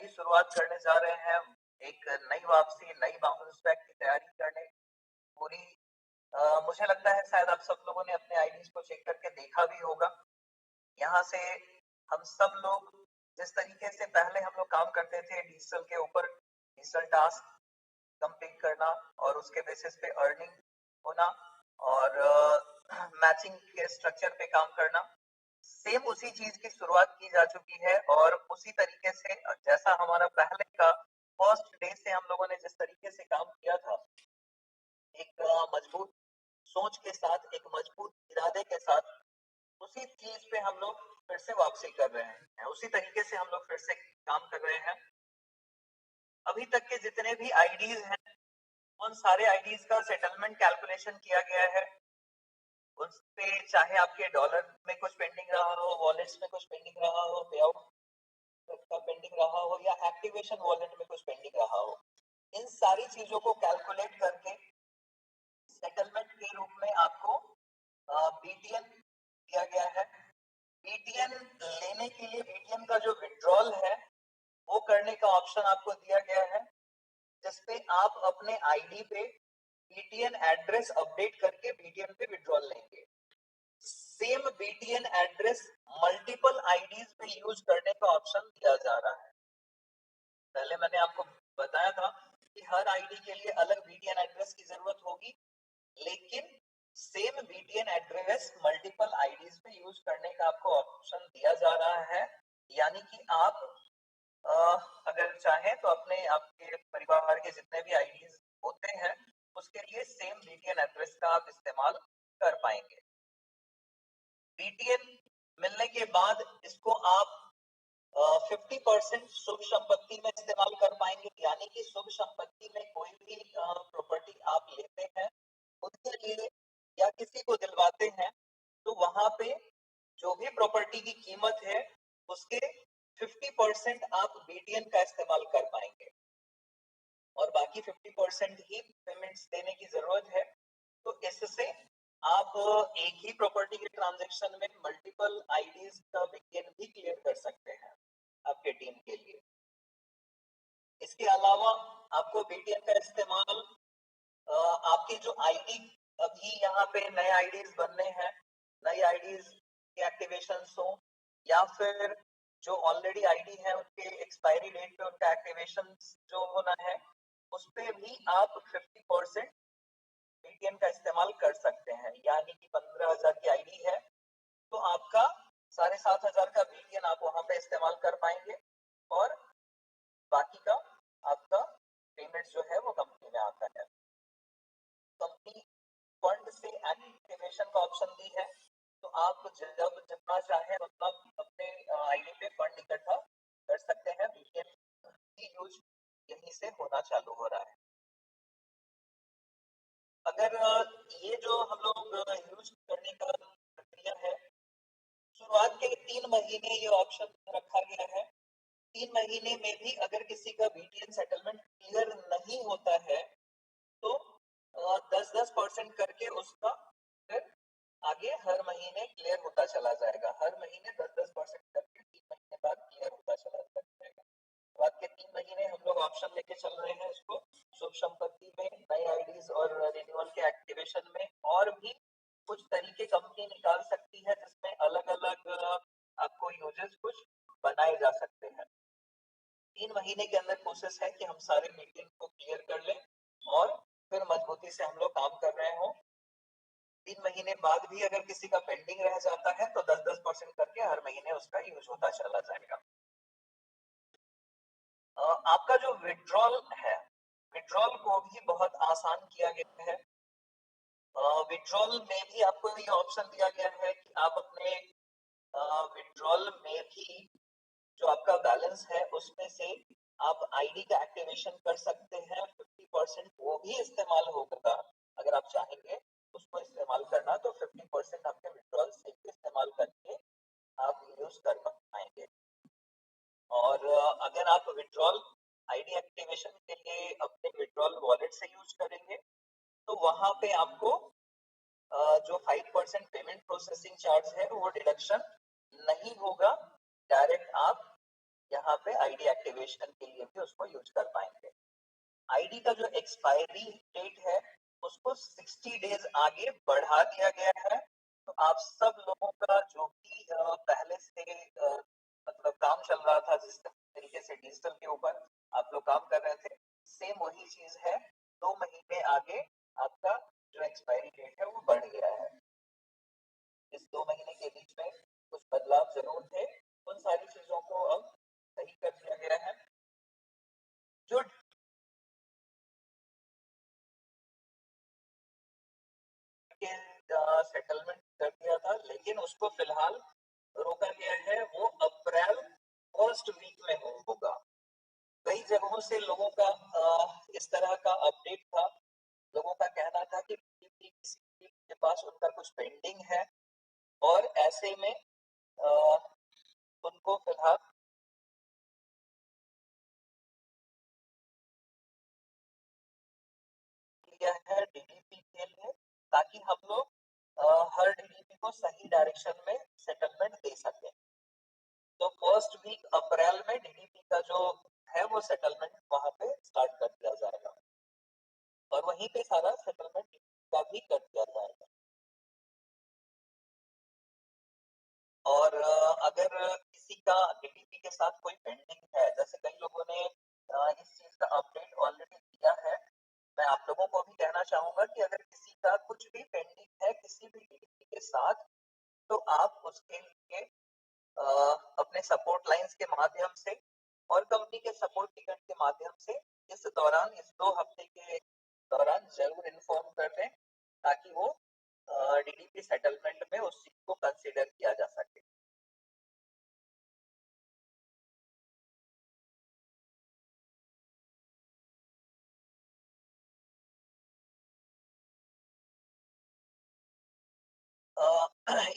नई शुरुआत करने जा रहे हैं, एक नई वापसी, नई बाउंस बैक की तैयारी करने पूरी। मुझे लगता है शायद आप सब लोगों ने अपने आईडीज को चेक करके देखा भी होगा। यहाँ से हम सब लोग जिस तरीके से पहले हम लोग काम करते थे डिजिटल के ऊपर, डिजिटल टास्क कंप्लीट करना और उसके बेसिस पे अर्निंग होना और मैचिंग के स्ट्रक्चर पे काम करना, सेम उसी चीज की शुरुआत की जा चुकी है। और उसी तरीके से जैसा हमारा पहले का फर्स्ट डे से हम लोगों ने जिस तरीके से काम किया था, एक मजबूत सोच के साथ, एक मजबूत इरादे के साथ, उसी चीज पे हम लोग फिर से वापसी कर रहे हैं, उसी तरीके से हम लोग फिर से काम कर रहे हैं। अभी तक के जितने भी आईडीज हैं उन सारे आईडीज का सेटलमेंट कैलकुलेशन किया गया है। उस पे चाहे आपके डॉलर में कुछ पेंडिंग रहा हो, वॉलेट्स में कुछ पेंडिंग रहा हो, पे आउट का पेंडिंग रहा हो या एक्टिवेशन वॉलेट में कुछ पेंडिंग रहा हो, इन सारी चीजों को कैलकुलेट करके सेटलमेंट के रूप में आपको बीटीएन दिया गया है। बीटीएन लेने के लिए बीटीएन का जो विड्रॉल है वो करने का ऑप्शन आपको दिया गया है, जिसपे आप अपने आईडी पे बीटीएन एड्रेस अपडेट करके बीटीएन पे विड्रॉल लेंगे। Same BTN address multiple IDs पे यूज करने का ऑप्शन दिया जा रहा है। पहले मैंने आपको बताया था कि हर आईडी के लिए अलग बीटीएन एड्रेस की जरूरत होगी, लेकिन same BTN address multiple IDs पे यूज करने का आपको ऑप्शन दिया जा रहा है। यानी कि आप अगर चाहें तो अपने आपके परिवार के जितने भी आईडीज होते हैं उसके लिए सेम बीटीएन एड्रेस का आप इस्तेमाल कर पाएंगे। बीटीएन मिलने के बाद इसको आप 50% शुभ संपत्ति में इस्तेमाल कर पाएंगे। यानी कि शुभ संपत्ति में कोई भी प्रॉपर्टी आप लेते हैं उसके लिए या किसी को दिलवाते हैं तो वहां पे जो भी प्रॉपर्टी की कीमत है उसके 50% आप बीटीएन का इस्तेमाल कर पाएंगे और बाकी 50% ही पेमेंट्स देने की जरूरत है। तो इससे आप एक ही प्रॉपर्टी के ट्रांजैक्शन में मल्टीपल आईडीज का बीटीएन भी क्लियर कर सकते हैं आपके टीम के लिए। इसके अलावा आपको बीटीएन का इस्तेमाल आपके जो आईडी अभी यहाँ पे नए आईडीज बनने हैं, नई आईडीज के एक्टिवेशन हो या फिर जो ऑलरेडी आईडी है उनके एक्सपायरी डेट पे उनका एक्टिवेशन जो होना है उस पे भी आप 50% बीटीएन का इस्तेमाल कर सकते हैं। यानी कि 15,000 की आईडी है तो आपका 7,500 का बीटीएन आप वहां पे इस्तेमाल कर पाएंगे और बाकी का आपका पेमेंट जो है वो कंपनी में आता है। कंपनी फंड से एक्टिवेशन का ऑप्शन दी है तो आप जब जितना चाहे उतना अपने आईडी पे फंड इकट्ठा कर सकते हैं। बीटीएन की यूज यहीं से होना चालू हो रहा है। अगर ये जो हम लोग यूज करने का प्रक्रिया है, शुरुआत के 3 महीने ये ऑप्शन रखा गया है। 3 महीने में भी अगर किसी का बीटीएन सेटलमेंट क्लियर नहीं होता है तो 10-10% करके उसका फिर आगे हर महीने क्लियर होता चला जाएगा। हर महीने 10-10% करके 3 महीने बाद क्लियर होता चला जाएगा। बाद के 3 महीने हम लोग ऑप्शन लेके चल रहे हैं इसको शुभ संपत्ति में, नए आईडीज और रिन्यूअल के एक्टिवेशन में। और भी कुछ तरीके कंपनी निकाल सकती है जिसमें अलग अलग आपको यूजेस कुछ बनाए जा सकते हैं। 3 महीने के अंदर कोशिश है कि हम सारे मीटिंग को क्लियर कर लें और फिर मजबूती से हम लोग काम कर रहे हों। 3 महीने बाद भी अगर किसी का पेंडिंग रह जाता है तो 10-10% करके हर महीने उसका यूज होता चला जाएगा। आपका जो विड्रॉल है, विड्रॉल को भी बहुत आसान किया गया है। विड्रॉल में भी आपको ये ऑप्शन दिया गया है कि आप अपने विड्रॉल में भी जो आपका बैलेंस है उसमें से आप आईडी का एक्टिवेशन कर सकते हैं। 50% वो भी इस्तेमाल होगा। अगर आप चाहेंगे उसको इस्तेमाल करना तो 50% आपके विड्रॉल से भी इस्तेमाल करके आप यूज कर पाएंगे। और अगर आप विड्रॉल आईडी एक्टिवेशन के लिए अपने विड्रॉल वॉलेट से यूज करेंगे तो वहां पे आपको जो 5% पेमेंट प्रोसेसिंग चार्ज है वो डिडक्शन नहीं होगा। डायरेक्ट आप यहाँ पे आईडी एक्टिवेशन के लिए भी उसको यूज कर पाएंगे। आईडी का जो एक्सपायरी डेट है उसको 60 डेज आगे बढ़ा दिया गया है। तो आप सब लोगों का जो भी पहले से मतलब काम चल रहा था जिस तरीके से डिजिटल के ऊपर आप लोग काम कर रहे थे, सेम वही चीज है। 2 महीने आगे आपका जो एक्सपायरी डेट है वो बढ़ गया है। इस 2 महीने के बीच में कुछ बदलाव जरूर थे, उन सारी चीजों को अब सही कर दिया गया है। जो सेटलमेंट कर दिया था लेकिन उसको फिलहाल रोका गया है, वो अप्रैल फर्स्ट वीक में होगा। कई जगहों से लोगों का इस तरह का अपडेट था। लोगों का कहना था कि किसी के पास उनका कुछ पेंडिंग है और ऐसे में उनको फिलहाल किया है डीडीपी के लिए, ताकि हम लोग हर डीडीपी को सही डायरेक्शन में सेटलमेंट दे सके। तो फर्स्ट वीक अप्रैल में डीडीपी का जो है वो सेटलमेंट वहां पे स्टार्ट कर दिया जाएगा और वहीं पे सारा सेटलमेंट का भी कर दिया जाएगा। और अगर किसी का डीडीपी के साथ कोई पेंडिंग है, जैसे कई लोगों ने इस चीज का अपडेट ऑलरेडी दिया है, मैं आप लोगों को भी कहना चाहूंगा कि अगर किसी का कुछ भी पेंडिंग है किसी भी डीडीपी के साथ, तो आप उसके लिए अपने सपोर्ट लाइंस के माध्यम से और कंपनी के सपोर्ट टिकट के माध्यम से इस दौरान, इस 2 हफ्ते के दौरान जरूर इन्फॉर्म कर दें, ताकि वो डीडीपी सेटलमेंट में उस चीज को कंसिडर किया जा सके।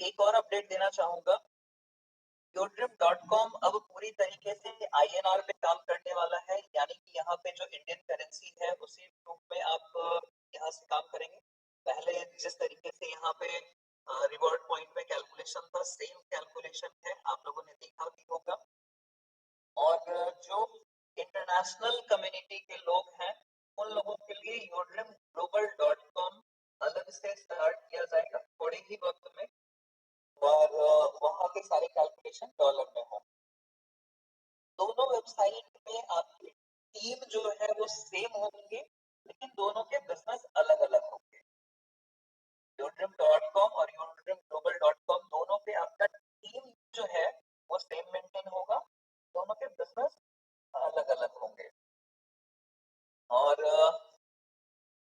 एक और अपडेट देना चाहूंगा, yourdrip.com अब पूरी तरीके से INR पे काम करने वाला है, यानी कि यहाँ पे जो इंडियन करेंसी है उसी रूप में आप यहाँ से काम करेंगे। पहले जिस तरीके से यहाँ पे रिवॉर्ड पॉइंट में कैलकुलेशन था, सेम कैलकुलेशन है, आप लोगों ने देखा भी होगा। और जो इंटरनेशनल कम्युनिटी के लोग हैं उन लोगों के लिए yourdrimglobal.com अलग से स्टार्ट किया जाएगा थोड़े ही वक्त में, और वहां के सारे कैलकुलेशन डॉलर में होंगे। दोनों वेबसाइट में आपकी टीम जो है वो सेम होंगे, लेकिन दोनों के बिजनेस अलग अलग होंगे। yourdrim.com और yourdrimglobal.com दोनों पे आपका टीम जो है वो सेम मेंटेन होगा, दोनों के बिजनेस अलग अलग होंगे। और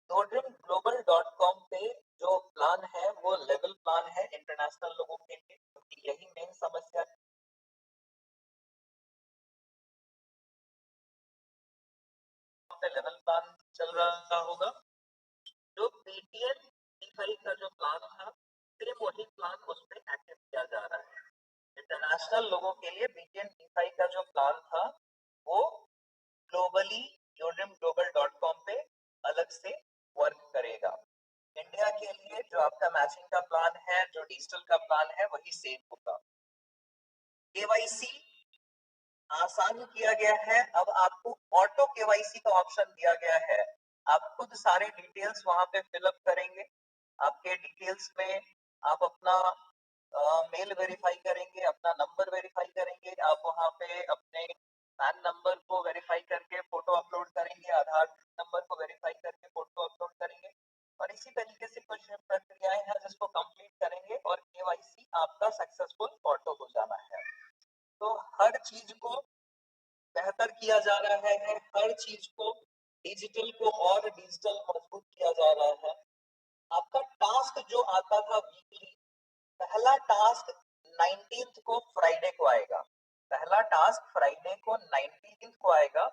yourdrimglobal.com पे जो प्लान है वो लेवल प्लान है इंटरनेशनल लोगों के लिए, क्योंकि यही मेन समस्या पे लेवल प्लान चल रहा होगा। जो बीटीएन डिफाई का जो प्लान था सिर्फ वही प्लान उस पर एक्टिव किया जा रहा है। इंटरनेशनल लोगों के लिए बीटीएन डिफाई का जो प्लान था वो ग्लोबली yourdrimglobal.com पे अलग से वर्क करेगा। इंडिया के लिए जो आपका मैचिंग का प्लान है, जो डिजिटल का प्लान है, वही सेम होगा। केवाईसी आसान किया गया है, अब आपको ऑटो केवाईसी का ऑप्शन दिया गया है। आप खुद सारे डिटेल्स वहां पे फिलअप करेंगे। आपके डिटेल्स में आप अपना मेल वेरीफाई करेंगे, अपना नंबर वेरीफाई करेंगे, आप वहां पे अपने पैन नंबर को वेरीफाई करके फोटो अपलोड करेंगे, आधार नंबर को वेरीफाई करके फोटो अपलोड करेंगे, और इसी तरीके से कुछ प्रक्रियाएं हैं जिसको कंप्लीट करेंगे और केवाईसी आपका सक्सेसफुल ऑटो हो जाना है। तो हर चीज को बेहतर किया जा रहा है, हर चीज को डिजिटल को और डिजिटल मजबूत किया जा रहा है। आपका टास्क जो आता था वीकली, पहला टास्क 19th को फ्राइडे को आएगा। पहला टास्क फ्राइडे को 19th को आएगा।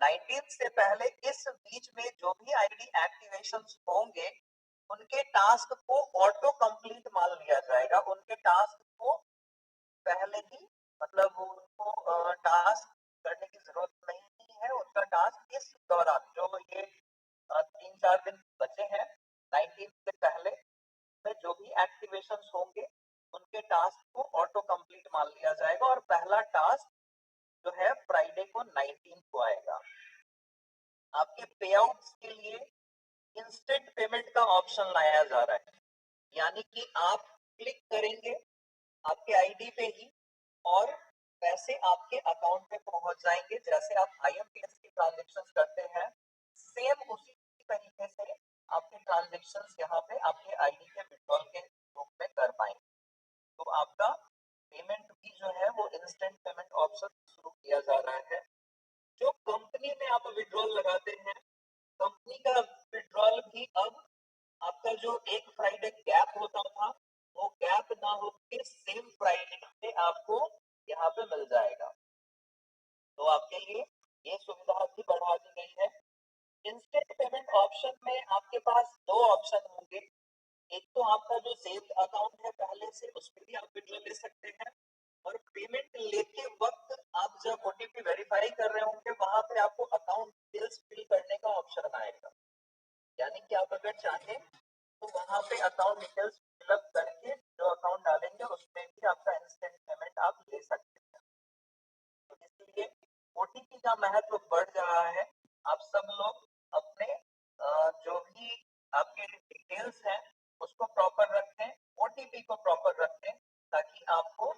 19th से पहले इस बीच में जो भी आईडी एक्टिवेशन होंगे उनके टास्क को ऑटो कंप्लीट मान लिया जाएगा। उनके टास्क को पहले ही मतलब उनको टास्क करने की जरूरत नहीं है। उनका टास्क इस दौरान जो ये 3-4 दिन बचे हैं 19 से पहले में जो भी एक्टिवेशन होंगे उनके टास्क को ऑटो कंप्लीट मान लिया जाएगा और पहला टास्क जो है फ्राइडे को 19 को आएगा। आपके पे आउट्स के लिए इंस्टेंट पेमेंट का ऑप्शन लाया जा रहा है, यानी कि आप क्लिक करेंगे आपके आईडी पे ही और पैसे आपके अकाउंट में पहुंच जाएंगे। जैसे आप आईएमपीएस की ट्रांजैक्शंस करते हैं, सेम उसी तरीके से आपके ट्रांजैक्शंस यहाँ पे आपके आईडी के विड्रॉल के रूप में कर पाएंगे। तो आपका पेमेंट भी जो है वो इंस्टेंट पेमेंट ऑप्शन शुरू किया जा रहा है। जो कंपनी में आप विड्रॉल लगाते हैं, कंपनी का विड्रॉल भी अब आपका जो एक फ्राइडे गैप होता था, वो गैप ना होकर सेम फ्राइडे पे आपको यहाँ पे मिल जाएगा। तो आपके लिए ये सुविधा भी बढ़ा दी गई है। इंस्टेंट पेमेंट ऑप्शन में आपके पास दो ऑप्शन होंगे। एक तो आपका जो सेव्ड अकाउंट है पहले से, उस पर भी आप विड्रॉल ले सकते हैं, और पेमेंट लेते वक्त आप जब ओटीपी वेरीफाई कर रहे होंगे वहां पे आपको अकाउंट डिटेल्स फिल करने का ऑप्शन आएगा। यानी कि आप अगर चाहें तो वहां पे अकाउंट डिटेल्स फिलअप करके जो अकाउंट डालेंगे उसमें भी आपका इंस्टेंट पेमेंट आप ले सकते हैं। तो इसलिए ओटीपी का महत्व बढ़ रहा है। आप सब लोग अपने जो भी आपके डिटेल्स हैं उसको प्रॉपर रखें, ओटीपी को प्रॉपर रखें, ताकि आपको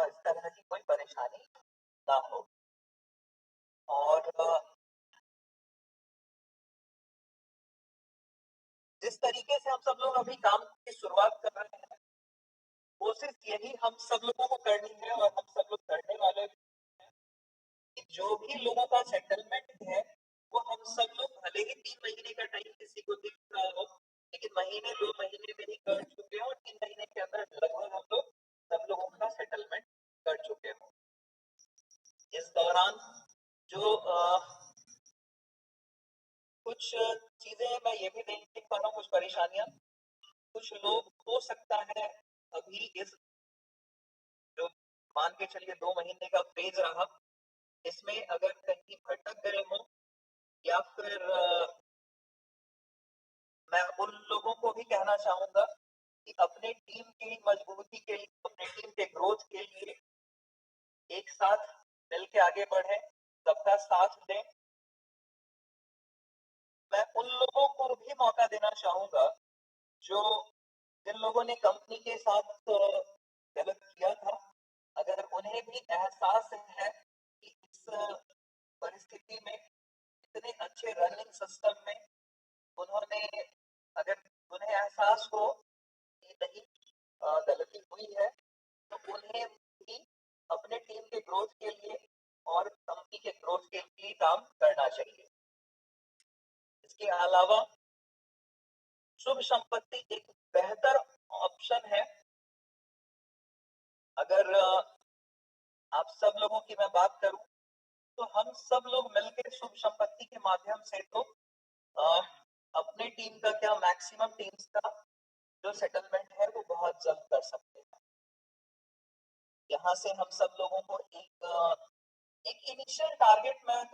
इस तरह की कोई परेशानी ना हो। और जिस तरीके से हम सब लोग अभी काम की शुरुआत कर रहे हैं, कोशिश यही हम सब लोगों को करनी है और हम सब लोग करने वाले हैं कि जो भी लोगों का सेटलमेंट है वो हम सब लोग, भले ही 3 महीने का टाइम किसी को दिख रहा हो, लेकिन महीने 2 महीने में ही कर चुके हैं और 3 महीने के अंदर लगभग हम लोग सब लोगों का सेटलमेंट कर चुके हो। इस दौरान जो कुछ चीजें मैं ये भी देख पा रहा हूँ, कुछ परेशानियां, कुछ लोग हो सकता है अभी इस जो मान के चलिए 2 महीने का फेज रहा, इसमें अगर कहीं भटक गए हो या फिर मैं उन लोगों को भी कहना चाहूंगा कि अपने टीम की मजबूती के लिए, अपने टीम के ग्रोथ के लिए एक साथ मिल के आगे बढ़े, सबका साथ दें। मैं उन लोगों को भी मौका देना चाहूंगा जो जिन लोगों ने कंपनी के साथ गलत किया था, अगर उन्हें भी एहसास है कि इस परिस्थिति में, इतने अच्छे रनिंग सिस्टम में उन्होंने, अगर उन्हें एहसास हो कि नहीं गलती हुई है, तो उन्हें भी अपने टीम के ग्रोथ के लिए और कंपनी के ग्रोथ के लिए काम करना चाहिए। इसके अलावा शुभ संपत्ति एक बेहतर ऑप्शन है। अगर आप सब लोगों की मैं बात करूं तो हम सब लोग मिलकर शुभ संपत्ति के माध्यम से तो अपने टीम का क्या, मैक्सिमम टीम्स का जो सेटलमेंट है वो बहुत जल्द कर सकते हैं। यहाँ से हम सब लोगों को एक इनिशियल टारगेट मैं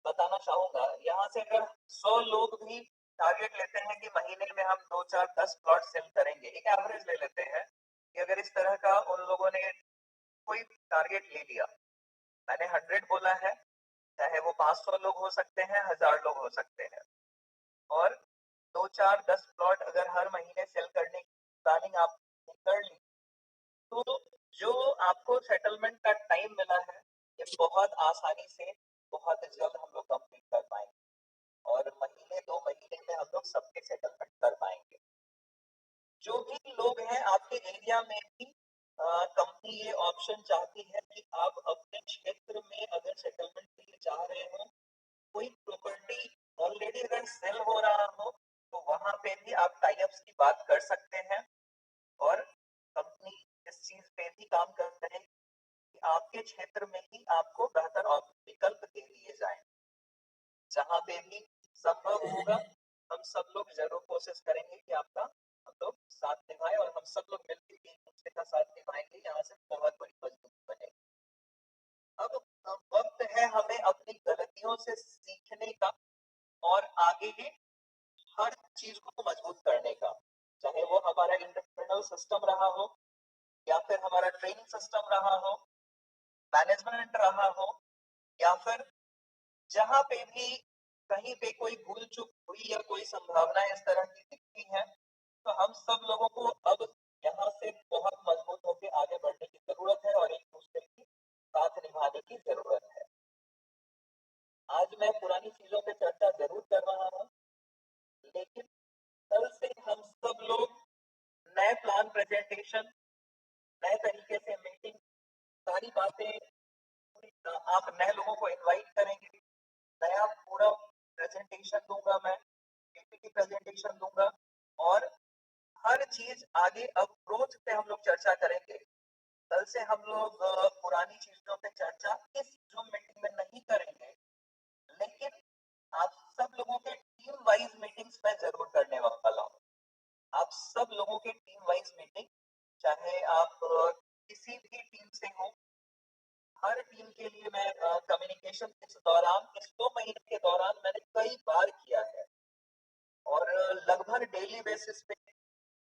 बताना चाहूंगा। यहाँ से अगर 100 लोग भी टारगेट लेते हैं कि महीने में हम 2 4 10 प्लॉट सेल करेंगे, एक एवरेज ले लेते हैं कि अगर इस तरह का उन लोगों ने कोई टारगेट ले लिया, मैंने 100 बोला है, चाहे वो 500 लोग हो सकते हैं, 1000 लोग हो सकते हैं, और 2 4 10 प्लॉट अगर हर महीने सेल करने की प्लानिंग आप कर ली, तो जो आपको सेटलमेंट का टाइम मिला है ये बहुत आसानी से, बहुत जल्द हम लोग कंप्लीट कर पाएंगे और महीने 2 महीने में हम लोग सबके सेटलमेंट कर पाएंगे। जो भी लोग हैं आपके एरिया में भी कंपनी ये ऑप्शन चाहती है कि आप अपने क्षेत्र में अगर सेटलमेंट के लिए चाह रहे हो, कोई प्रॉपर्टी ऑलरेडी अगर सेल हो रहा हो, तो वहां पे भी आप टाई अप्स की बात कर सकते हैं और कंपनी इस चीज पे भी काम कर रहे हैं कि आपके क्षेत्र में ही आपको बेहतर विकल्प दे दिए जाए। जहां पे भी संभव होगा हम सब लोग जरूर कोशिश करेंगे कि आपका हम लोग साथ निभाएं और हम सब लोग मिलकर एक दूसरे का साथ निभाएंगे, यहाँ से बहुत बड़ी मजबूती बनेगी। अब वक्त है हमें अपनी गलतियों से सीखने का और आगे हर चीज को मजबूत करने का, चाहे वो हमारा इंटरनल सिस्टम रहा हो या फिर हमारा ट्रेनिंग सिस्टम रहा हो, मैनेजमेंट रहा हो या फिर जहां पे भी कहीं पे कोई भूल चूक हुई या कोई संभावना इस तरह की दिखती है, तो हम सब लोगों को अब यहाँ से बहुत मजबूत होकर आगे बढ़ने की जरूरत है और एक दूसरे की साथ निभाने की जरूरत है। आज मैं पुरानी चीजों पे चर्चा जरूर कर रहा हूँ, लेकिन कल से हम सब लोग नए प्लान प्रेजेंटेशन, नए तरीके से मीटिंग, सारी बातें, आप नए लोगों को इनवाइट करेंगे, नया पूरा प्रेजेंटेशन दूंगा, मैं पीपीटी प्रेजेंटेशन दूंगा और हर चीज आगे अब ग्रोथ पे हम लोग चर्चा करेंगे। कल से हम लोग पुरानी चीजों पे चर्चा इस जूम मीटिंग में नहीं करेंगे, लेकिन आप सब लोगों के टीम वाइज मीटिंग्स में जरूर करने वाला हूँ। आप सब लोगों के टीम वाइज मीटिंग, चाहे आप किसी भी टीम से हो, हर टीम के लिए मैं कम्युनिकेशन इस दौरान, इस 2 महीने के दौरान मैंने कई बार किया है और लगभग डेली बेसिस पे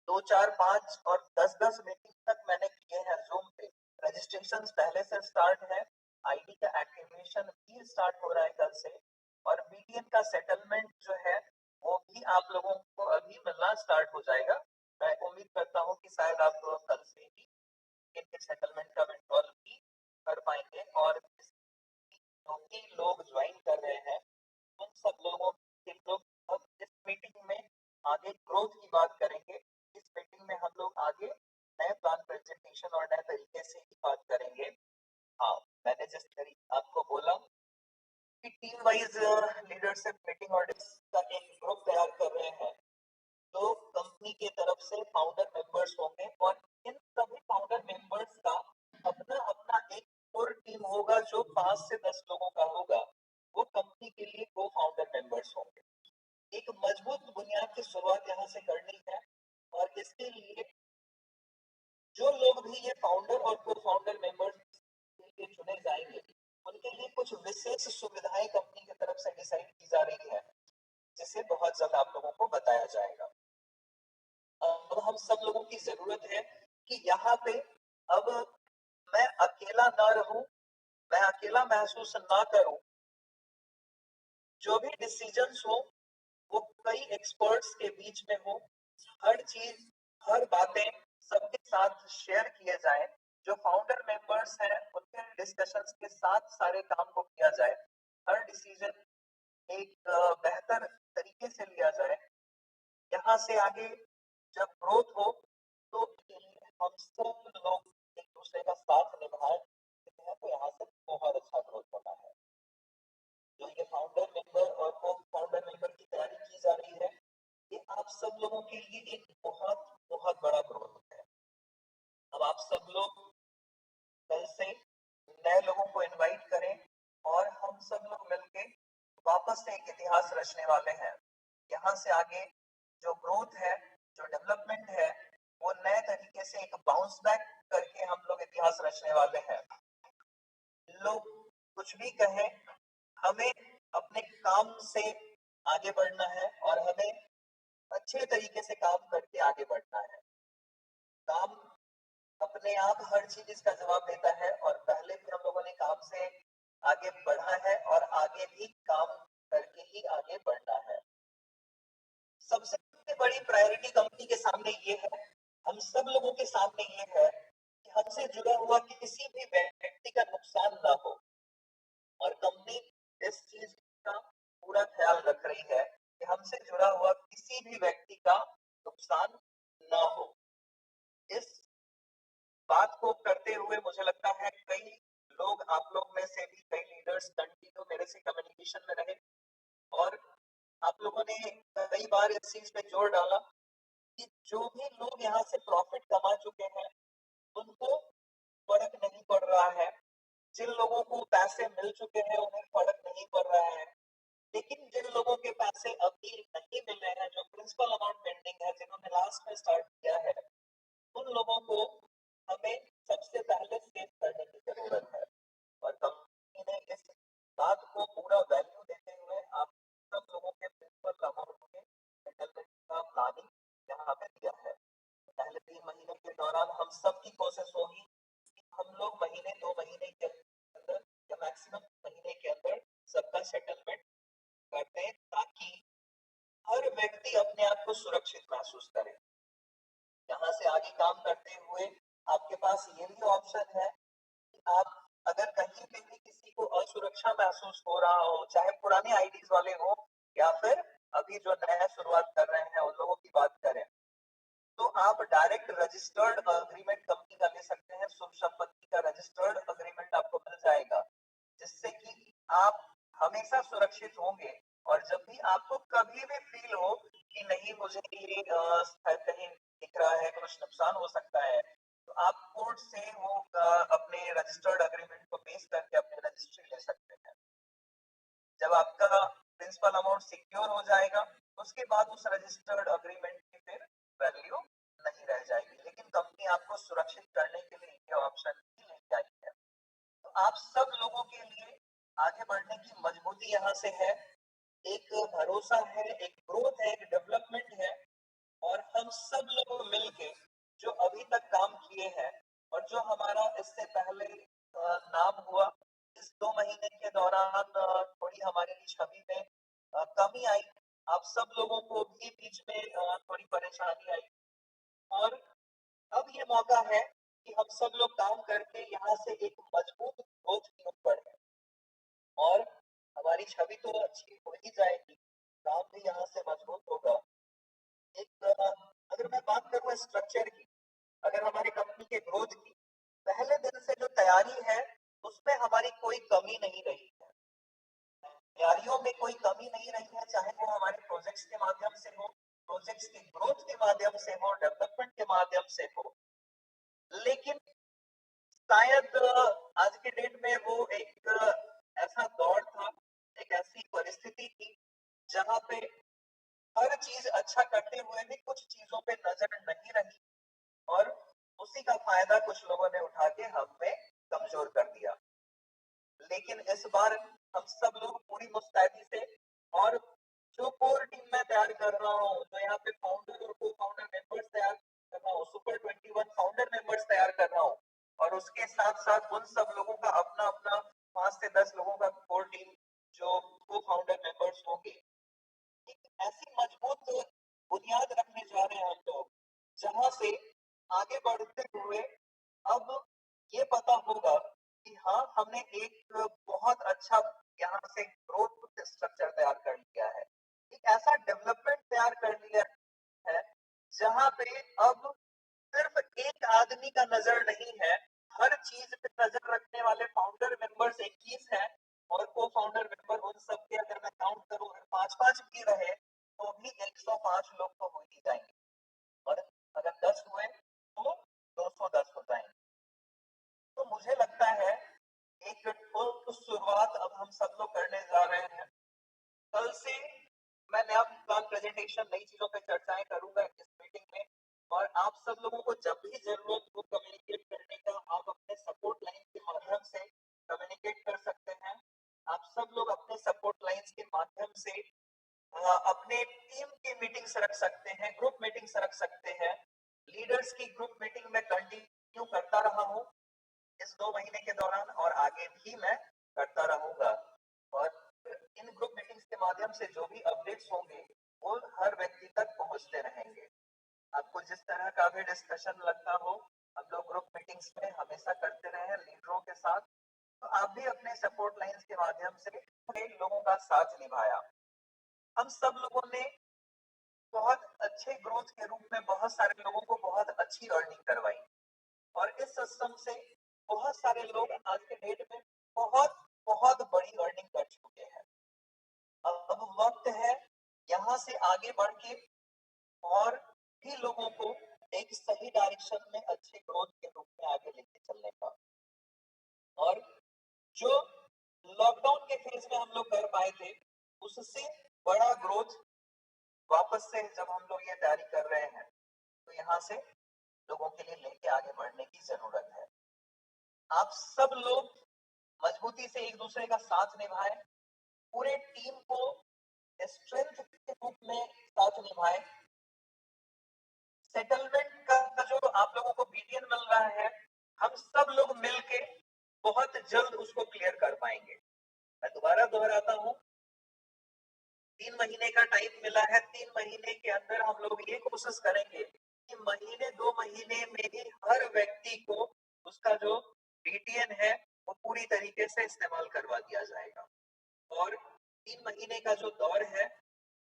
2, 4, 5 और 10 मीटिंग तक मैंने किए हैं जूम पे। रजिस्ट्रेशन पहले से स्टार्ट है, आईडी का एक्टिवेशन भी स्टार्ट हो रहा है कल से, और बीटीएन का सेटलमेंट जो है वो भी आप लोगों को अभी मिलना स्टार्ट हो जाएगा। मैं उम्मीद करता हूँ कि शायद आप कल से ही इनके सेटलमेंट का विड्रॉल भी कर पाएंगे और जो भी लोग ज्वाइन कर रहे हैं उन सब लोगों के लोग अब इस मीटिंग में आगे ग्रोथ की बात करेंगे। इस मीटिंग में हम लोग आगे नए प्लान प्रेजेंटेशन और नए तरीके से ही बात करेंगे। हाँ, मैंने जिस तरीके आपको बोला कि टीम वाइज लीडरशिप मीटिंग और का एक ग्रुप तैयार कर रहे हैं, तो कंपनी की तरफ से फाउंडर मेंबर्स होंगे और इन सभी फाउंडर मेंबर्स का अपना अपना एक कोर टीम होगा जो 5 से 10 लोगों का होगा। वो कंपनी के लिए को फाउंडर मेंबर्स होंगे। एक मजबूत बुनियाद की शुरुआत यहाँ से करनी है और इसके लिए जो लोग भी ये फाउंडर और को फाउंडर मेंबर्स के लिए चुने जाएंगे, उनके लिए कुछ विशेष सुविधाएं कंपनी की तरफ से डिसाइड की जा रही है, जिसे बहुत जल्द आप लोगों को बताया जाएगा। अब हम सब लोगों की जरूरत है कि यहाँ पे अब मैं अकेला ना रहूं, मैं अकेला महसूस ना करूं। जो भी डिसीजंस हो वो कई एक्सपर्ट्स के बीच में हो, हर चीज, हर बातें सबके साथ शेयर किए जाए। जो फाउंडर मेंबर्स हैं उनके डिस्कशंस के साथ सारे काम को किया जाए, हर डिसीजन एक बेहतर तरीके से लिया जाए। यहाँ से आगे जब ग्रोथ हो तो हम सब लोग एक दूसरे का साथ निभाएं, तो यहाँ से बहुत अच्छा ग्रोथ होना है। जो ये फाउंडर मेंबर और को फाउंडर मेंबर की तैयारी की जा रही है, ये आप सब लोगों के लिए एक बहुत बहुत बड़ा ग्रोथ है। अब आप सब लोग कल से नए लोगों को इनवाइट करें और हम सब लोग मिलके वापस से एक इतिहास रचने वाले हैं। यहाँ से आगे जो ग्रोथ है, जो डेवलपमेंट है, वो नए तरीके से एक बाउंस बैक करके हम लोग इतिहास रचने वाले हैं। लोग कुछ भी कहें, हमें अपने काम से आगे बढ़ना है और हमें अच्छे तरीके से काम करके आगे बढ़ना है। काम अपने आप हर चीज का जवाब देता है और पहले भी हम लोगों ने काम से आगे बढ़ा है और आगे भी काम करके ही आगे बढ़ना है। सबसे बड़ी प्रायोरिटी कंपनी के सामने ये है, हम सब लोगों के सामने ये है कि हमसे जुड़ा हुआ किसी भी व्यक्ति का नुकसान ना हो, और कंपनी इस चीज का पूरा ख्याल रख रही है कि हमसे जुड़ा हुआ किसी भी व्यक्ति का नुकसान ना हो। इस बात को करते हुए मुझे लगता है कई लोग, आप लोग में से भी कई लीडर्स कंटिन्यू मेरे से कम्युनिकेशन में रहे और आप लोगों ने कई बार इस चीज पे जोर डाला कि जो भी लोग यहाँ से प्रॉफिट कमा चुके हैं उनको फर्क नहीं पड़ रहा है, जिन लोगों को पैसे मिल चुके हैं उन्हें फर्क नहीं पड़ रहा है, लेकिन जिन लोगों के पैसे अभी नहीं मिले हैं, जो प्रिंसिपल अमाउंट पेंडिंग है, जिन्होंने लास्ट में स्टार्ट किया है, उन लोगों को हमें सबसे पहले सेव करने की जरूरत है। और कंपनी ने इस बात को पूरा वैल्यू देते हुए आप सब लोगों के प्रिंसिपल अमाउंट के सेटलमेंट का प्लानिंग यहाँ पे दिया है। पहले 3 महीने के दौरान हम सब की कोशिश होगी कि हम लोग महीने 2 महीने के अंदर या मैक्सिमम महीने के का सेटलमेंट कर दें ताकि हर व्यक्ति अपने आप को सुरक्षित महसूस करे। यहाँ से आगे काम करते हुए आपके पास ये भी ऑप्शन है कि आप अगर कहीं पे भी किसी को असुरक्षा महसूस हो रहा हो, चाहे पुराने आईडीज वाले हो या फिर अभी जो नया शुरुआत कर रहे हैं उन लोगों की बात करें, तो आप डायरेक्ट रजिस्टर्ड अग्रीमेंट कंपनी का ले सकते हैं। शुभ संपत्ति का रजिस्टर्ड अग्रीमेंट आपको मिल जाएगा, जिससे कि आप हमेशा सुरक्षित होंगे। और जब भी आपको कभी भी फील हो कि नहीं मुझे ये कहीं दिख रहा है, कुछ नुकसान हो सकता है, तो आप कोर्ट से वो अपने रजिस्टर्ड अग्रीमेंट को पेश करके अपने रजिस्ट्री ले सकते हैं। जब आपका प्रिंसिपल अमाउंट सिक्योर हो जाएगा, उसके बाद उस रजिस्टर्ड अग्रीमेंट की फिर वैल्यू नहीं रह जाएगी। लेकिन कंपनी आपको सुरक्षित करने के लिए ये ऑप्शन भी लेके आई है। तो आप सब लोगों के लिए आगे बढ़ने की मजबूती यहाँ से है, एक भरोसा है, एक ग्रोथ है, एक डेवलपमेंट है। और हम सब लोग मिलके जो अभी तक काम किए हैं और जो हमारा इससे पहले नाम हुआ, इस 2 महीने के दौरान थोड़ी हमारी छवि में कमी आई। आप सब लोगों को भी बीच में थोड़ी परेशानी आई और अब ये मौका है कि हम सब लोग काम करके यहाँ से एक मजबूत ग्रोथ की ओर बढ़े और हमारी छवि तो अच्छी हो ही जाएगी, काम भी यहाँ से मजबूत होगा। एक अगर मैं बात करूँ स्ट्रक्चर की, अगर हमारी कंपनी के ग्रोथ की, पहले दिन से जो तैयारी है उसमें हमारी कोई कमी नहीं रही है। तैयारियों में कोई कमी नहीं रही है, चाहे वो हमारे प्रोजेक्ट्स के माध्यम से हो, प्रोजेक्ट्स की ग्रोथ के माध्यम से हो, डेवलपमेंट के माध्यम से हो। लेकिन शायद आज के डेट में वो एक ऐसा दौर था, एक ऐसी परिस्थिति थी जहां पे हर चीज अच्छा करते हुए भी कुछ चीजों पे नजर नहीं रही और उसी का फायदा कुछ लोगों ने उठा के हमें कमजोर कर दिया। लेकिन इस बार हम सब लोग पूरी मुस्तैदी से, और जो कोर टीम मैं तैयार कर रहा हूँ, जो यहाँ पे फाउंडर और को फाउंडर मेंबर्स तैयार कर रहा हूँ, सुपर 21 फाउंडर मेंबर्स तैयार कर रहा हूँ, और उसके साथ साथ उन सब लोगों का अपना अपना 5 से 10 लोगों का कोर टीम जो को फाउंडर मेंबर्स होंगे, एक ऐसी मजबूत बुनियाद रखने जा रहे हैं हम लोग, जहां से आगे बढ़ते हुए अब ये पता होगा कि हाँ हमने एक बहुत अच्छा यहाँ से ग्रोथ स्ट्रक्चर तैयार कर लिया है, एक ऐसा डेवलपमेंट तैयार कर लिया है जहां पे अब सिर्फ एक आदमी का नजर नहीं है, हर चीज पे नजर रखने वाले फाउंडर मेंबर्स 21 हैं और को फाउंडर मेंबर उन सब के अगर मैं काउंट करूं, अगर 5-5 भी रहे तो भी 105 लोग तो हो ही जाएंगे, और अगर 10 हुए तो 210 हो जाएंगे। तो मुझे लगता है एक ठोस शुरुआत अब हम सब लोग करने जा रहे हैं। कल से मैं नया प्लान प्रेजेंटेशन, नई चीजों पे चर्चाएं करूंगा इस मीटिंग में, और आप सब लोगों को जब भी जरूरत हो कम्युनिकेट करने का, आप अपने सपोर्ट लाइन के माध्यम से कम्युनिकेट कर सकते हैं। आप सब लोग अपने सपोर्ट लाइंस के माध्यम से अपने टीम की मीटिंग्स रख सकते हैं, ग्रुप मीटिंग्स रख सकते हैं। लीडर्स की ग्रुप मीटिंग में कंटिन्यू करता रहा हूँ इस 2 महीने के दौरान, और आगे भी मैं करता रहूंगा। और इन ग्रुप मीटिंग्स के माध्यम से जो भी अपडेट्स होंगे वो हर व्यक्ति तक पहुंचते रहेंगे। आपको जिस तरह का भी डिस्कशन लगता हो, हम लोग ग्रुप मीटिंग्स में हमेशा करते रहे लीडरों के साथ, तो आप भी अपने सपोर्ट लाइंस के माध्यम से लोगों का साथ निभाया। हम सब लोगों ने बहुत अच्छे ग्रोथ के रूप में बहुत सारे लोगों को बहुत अच्छी अर्निंग करवाई, और इस सिस्टम से बहुत सारे लोग आज के डेट में बहुत बहुत बड़ी अर्निंग कर चुके हैं। अब वक्त है यहाँ से आगे बढ़ के और भी लोगों को एक सही डायरेक्शन में अच्छे ग्रोथ के रूप में आगे लेके चलने का। और जो लॉकडाउन के फेज में हम लोग कर पाए थे, उससे बड़ा ग्रोथ वापस से जब हम लोग ये तैयारी कर रहे हैं, तो यहाँ से लोगों के लिए लेके आगे बढ़ने की जरूरत है। आप सब लोग मजबूती से एक दूसरे का साथ निभाएं, पूरे टीम को स्ट्रेंथ के रूप में साथ निभाएं। सेटलमेंट का जो आप लोगों को बीटीएन मिल रहा है, हम सब लोग मिलके बहुत जल्द उसको क्लियर कर पाएंगे। मैं दोबारा दोहराता हूँ, 3 महीने का टाइम मिला है। 3 महीने के अंदर हम लोग ये कोशिश करेंगे कि महीने 2 महीने में ही हर व्यक्ति को उसका जो बीटीएन है वो पूरी तरीके से इस्तेमाल करवा दिया जाएगा। और 3 महीने का जो दौर है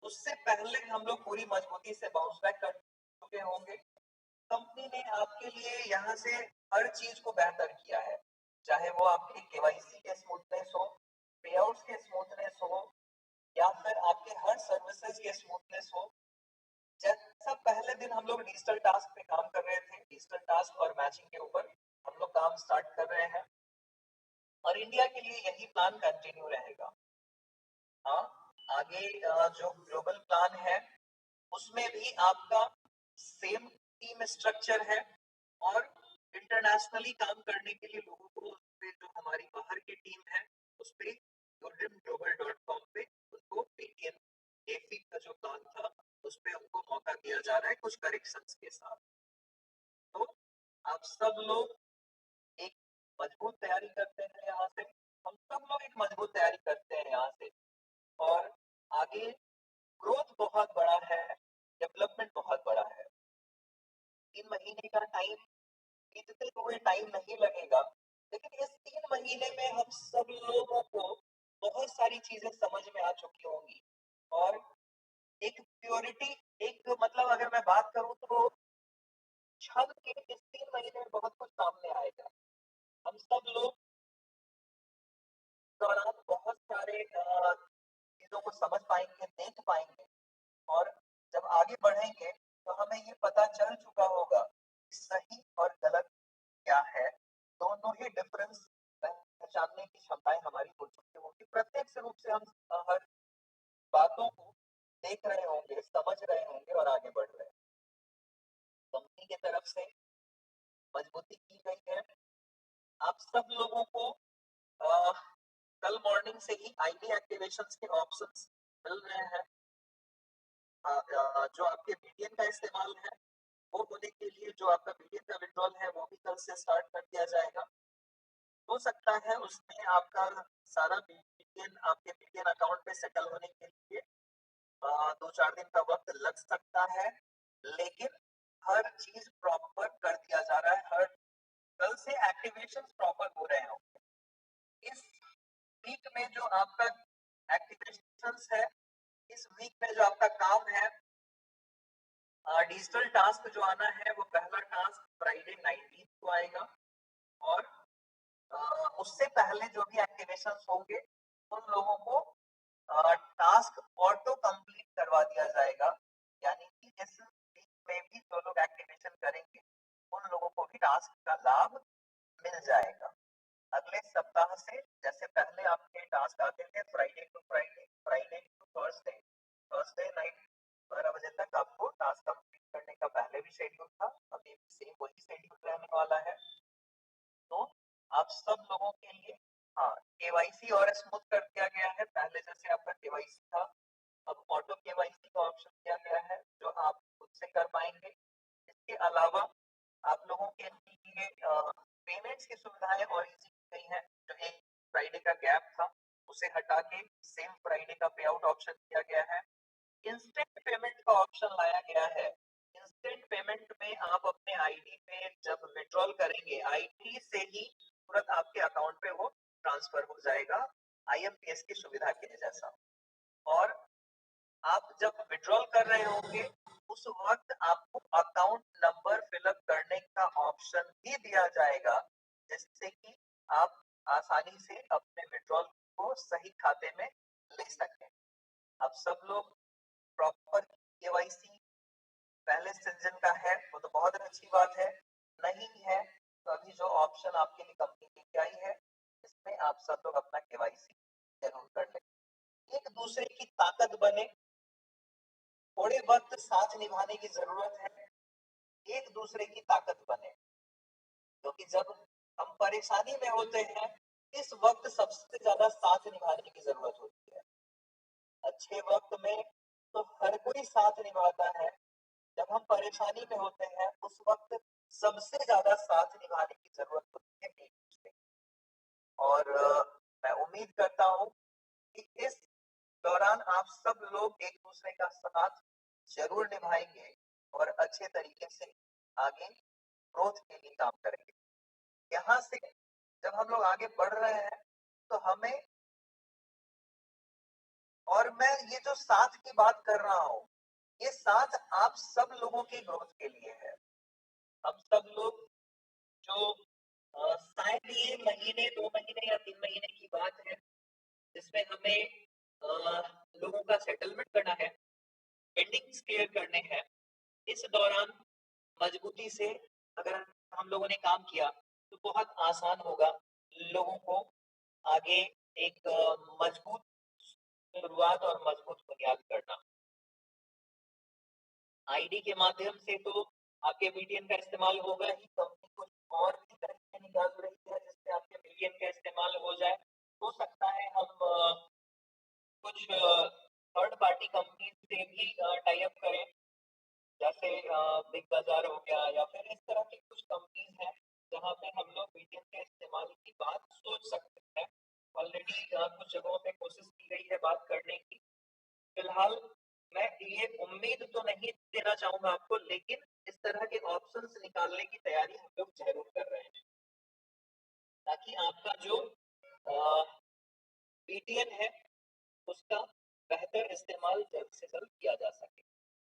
उससे पहले हम लोग पूरी मजबूती से बाउंस बैक कर चुके होंगे। कंपनी ने आपके लिए यहाँ से हर चीज को बेहतर किया है, चाहे वो आपके केवाईसी के स्मूथनेस हो, पे आउट्स के स्मूथनेस हो, या फिर आपके हर सर्विसेज के स्मूथनेस हो। जैसा पहले दिन हम लोग डिजिटल टास्क पे काम कर रहे थे, डिजिटल टास्क और मैचिंग के ऊपर हम लोग काम स्टार्ट कर रहे हैं और इंडिया के लिए यही प्लान कंटिन्यू रहेगा। हाँ, आगे जो ग्लोबल प्लान है उसमें भी आपका सेम टीम स्ट्रक्चर है और इंटरनेशनली काम करने के लिए लोगों को उस पे जो हमारी बाहर की टीम है उस पे global.com पे उनको बीटीएन एफी का जो प्लान था उस पे उनको मौका दिया जा रहा है कुछ करेक्शंस के साथ। तो आप सब लोग एक मजबूत तैयारी करते हैं यहाँ से, हम सब लोग एक मजबूत तैयारी करते हैं यहाँ से, और आगे ग्रोथ बहुत बड़ा है, डेवलपमेंट बहुत बड़ा है। 3 महीने का टाइम बीतते हुए टाइम नहीं लगेगा, लेकिन इस 3 महीने में हम सब लोगों को बहुत सारी चीजें समझ में आ चुकी होंगी और एक प्योरिटी, एक मतलब अगर मैं बात करूं तो छल के इस 3 महीने में बहुत कुछ सामने आएगा। हम सब लोग दौरान बहुत सारे चीजों को समझ पाएंगे, देख पाएंगे, और जब आगे बढ़ेंगे तो हमें ये पता चल चुका होगा कि सही और गलत क्या है, दोनों ही डिफरेंस पहचानने की क्षमताएं हमारी हो चुकी होगी। प्रत्यक्ष रूप से हम हर बातों को देख रहे होंगे, समझ रहे होंगे और आगे बढ़ रहे हैं। कंपनी की तरफ से मजबूती की गई है। आप सब लोगों को कल मॉर्निंग से ही आईडी एक्टिवेशंस के ऑप्शंस मिल रहे हैं। जो आपके बीटीएन का इस्तेमाल है वो होने के लिए जो आपका बीटीएन का विड्रॉल है वो भी कल से स्टार्ट कर दिया जाएगा। हो सकता है उसमें आपका सारा बीटीएन आपके बीटीएन अकाउंट पे सेटल होने के लिए 2-4 दिन का वक्त लग सकता है, लेकिन हर चीज प्रॉपर कर दिया जा रहा है। हर कल से एक्टिवेशन प्रॉपर हो रहे होंगे। इस वीक में जो आपका एक्टिवेशन है, इस वीक में जो आपका काम है, डिजिटल टास्क जो आना है वो पहला टास्क फ्राइडे 19 को आएगा और उससे पहले जो भी एक्टिवेशन होंगे उन लोगों को टास्क ऑटो कंप्लीट करवा दिया जाएगा, यानी कि इस वीक में भी जो लोग एक्टिवेशन करेंगे उन लोगों को भी टास्क का लाभ मिल जाएगा। अगले सप्ताह से जैसे पहले आपके टास्क आते थे Friday to Friday, Friday to Thursday, Thursday night 12 बजे तक आपको टास्क कंप्लीट करने का पहले भी शेड्यूल था, अभी भी सेम वही शेड्यूल रहने वाला है। तो आप सब लोगों के लिए हाँ, केवाईसी और स्मूथ कर दिया गया है। पहले जैसे आपका केवाईसी था, अब ऑटो केवाईसी का ऑप्शन दिया गया है जो आप खुद से कर पाएंगे। इसके अलावा आप लोगों के लिए पेमेंट्स की सुविधाएं और इजी की गई हैं। जो एक फ्राइडे का गैप था उसे हटा के सेम फ्राइडे का पे आउट ऑप्शन दिया गया है। इंस्टेंट पेमेंट का ऑप्शन लाया गया है। इंस्टेंट पेमेंट में आप अपने आईडी पे जब विड्रॉल करेंगे, आईडी से ही तुरंत आपके अकाउंट पे वो ट्रांसफर हो जाएगा, आईएमपीएस की सुविधा के जैसा। और आप जब विड्रॉल कर रहे होंगे उस वक्त आपको अकाउंट नंबर फिलअप करने का ऑप्शन भी दिया जाएगा, जिससे कि आप आसानी से अपने विड्रॉल को सही खाते में ले सकें। आप सब लोग प्रॉपर केवाईसी पहले सिटीजन का है वो तो बहुत अच्छी बात है, नहीं है तो अभी जो ऑप्शन आपके लिए कंपनी लेके आई है इसमें आप सब लोग अपना केवाईसी जरूर कर लें। एक दूसरे की ताकत बने, थोड़े वक्त साथ निभाने की जरूरत है, एक दूसरे की ताकत बने, क्योंकि जब हम परेशानी में होते हैं इस वक्त सबसे ज्यादा साथ निभाने की जरूरत होती है। अच्छे वक्त में तो हर कोई साथ निभाता है, जब हम परेशानी में होते हैं उस वक्त सबसे ज्यादा साथ निभाने की जरूरत होती है एक दूसरे की। और मैं उम्मीद करता हूँ दौरान आप सब लोग एक दूसरे का साथ जरूर निभाएंगे और अच्छे तरीके से आगे ग्रोथ के लिए काम करेंगे। यहाँ से जब हम लोग आगे बढ़ रहे हैं तो हमें, और मैं ये जो साथ की बात कर रहा हूँ, ये साथ आप सब लोगों की ग्रोथ के लिए है। हम सब लोग जो शायद ये महीने 2 महीने या 3 महीने की बात है जिसमें हमें लोगों का सेटलमेंट करना है, पेंडिंग्स क्लियर करने हैं। इस दौरान मजबूती से अगर हम लोगों ने काम किया तो बहुत आसान होगा लोगों को आगे एक मजबूत शुरुआत और मजबूत बुनियाद करना। आईडी के माध्यम से तो आपके मीडियम का इस्तेमाल होगा ही, कंपनी कुछ और भी तरीके निकाल रही है जिससे आपके मीडियम का इस्तेमाल हो जाए। हो सकता है हम कुछ थर्ड पार्टी कंपनी से भी टाई अप करें, जैसे बिग बाजार हो गया या फिर इस तरह की कुछ कंपनीज हैं जहां पे हम लोग मीडियम के इस्तेमाल की बात सोच सकते हैं। ऑलरेडी कुछ जगहों पे कोशिश की गई है बात करने की। फिलहाल मैं ये उम्मीद तो नहीं देना चाहूंगा आपको, लेकिन इस तरह के ऑप्शंस निकालने की तैयारी हम लोग जरूर कर रहे हैं ताकि आपका जो बीटीएन है उसका बेहतर इस्तेमाल जल्द से जल्द किया जा सके।